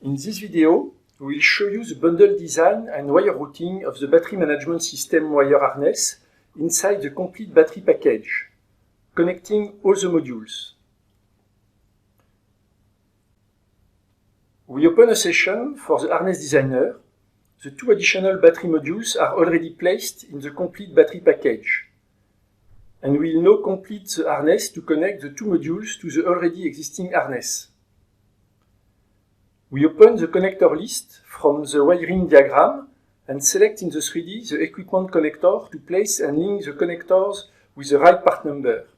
In this video, we will show you the bundle design and wire routing of the battery management system wire harness inside the complete battery package, connecting all the modules. We open a session for the harness designer. The two additional battery modules are already placed in the complete battery package. And we will now complete the harness to connect the two modules to the already existing harness. We open the connector list from the wiring diagram and select in the 3D the equipment connector to place and link the connectors with the right part number.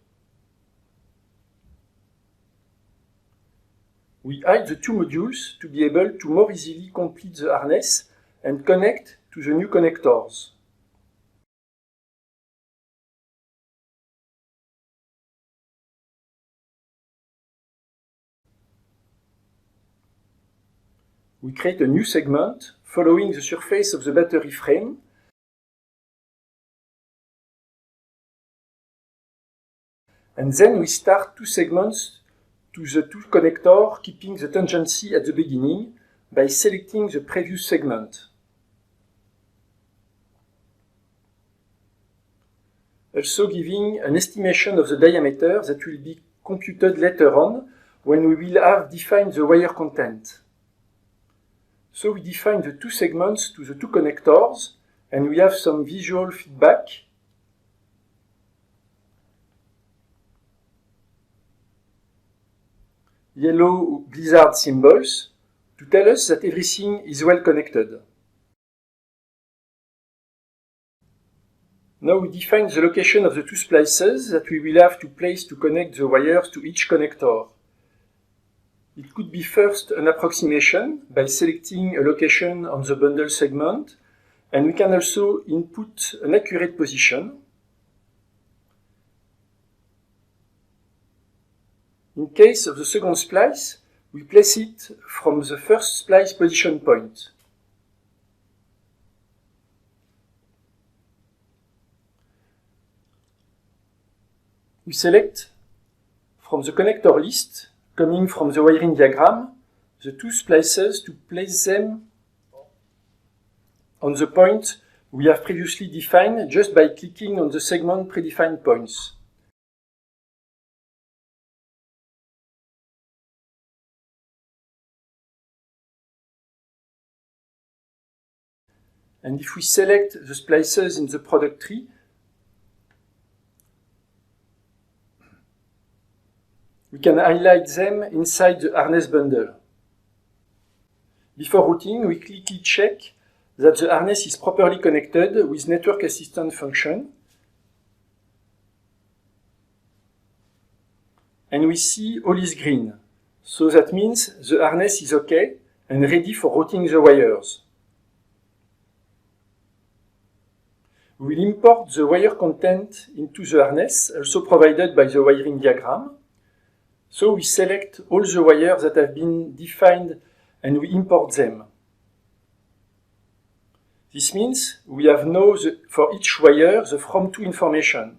We hide the two modules to be able to more easily complete the harness and connect to the new connectors. We create a new segment following the surface of the battery frame and then we start two segments to the two connectors, keeping the tangency at the beginning by selecting the previous segment. Also giving an estimation of the diameter that will be computed later on when we will have defined the wire content. So we define the two segments to the two connectors and we have some visual feedback. Yellow blizzard symbols to tell us that everything is well connected. Now we define the location of the two splices that we will have to place to connect the wires to each connector. It could be first an approximation by selecting a location on the bundle segment, and we can also input an accurate position. In case of the second splice, we place it from the first splice position point. We select from the connector list, coming from the wiring diagram, the two splices to place them on the point we have previously defined just by clicking on the segment predefined points. And if we select the splices in the product tree, we can highlight them inside the harness bundle. Before routing, we quickly check that the harness is properly connected with network assistant function. And we see all is green. So that means the harness is okay and ready for routing the wires. We will import the wire content into the harness, also provided by the wiring diagram. So we select all the wires that have been defined and we import them. This means we have now for each wire the from to information,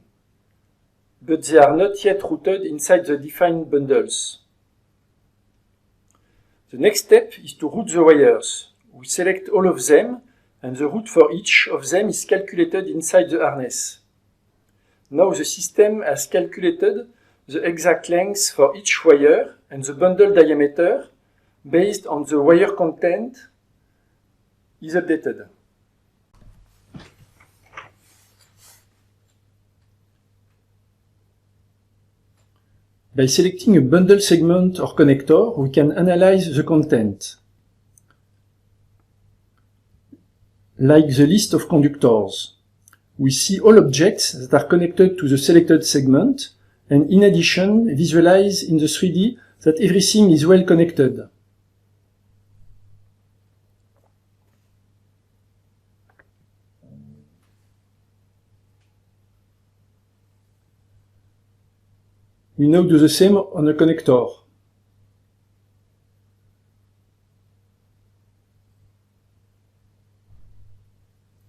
but they are not yet routed inside the defined bundles. The next step is to route the wires. We select all of them and the route for each of them is calculated inside the harness. Now the system has calculated the exact length for each wire and the bundle diameter based on the wire content is updated. By selecting a bundle segment or connector, we can analyze the content, like the list of conductors. We see all objects that are connected to the selected segment, and in addition, visualize in the 3D that everything is well connected. We now do the same on a connector.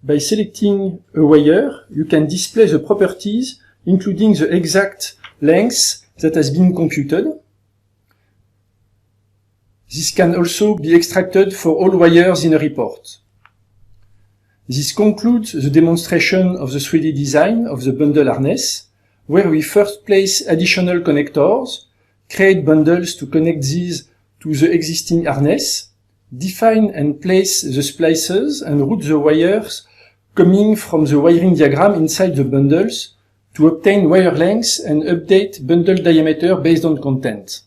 By selecting a wire, you can display the properties, including the exact length that has been computed. This can also be extracted for all wires in a report. This concludes the demonstration of the 3D design of the bundle harness, where we first place additional connectors, create bundles to connect these to the existing harness, define and place the splices and route the wires coming from the wiring diagram inside the bundles to obtain wire lengths and update bundle diameter based on content.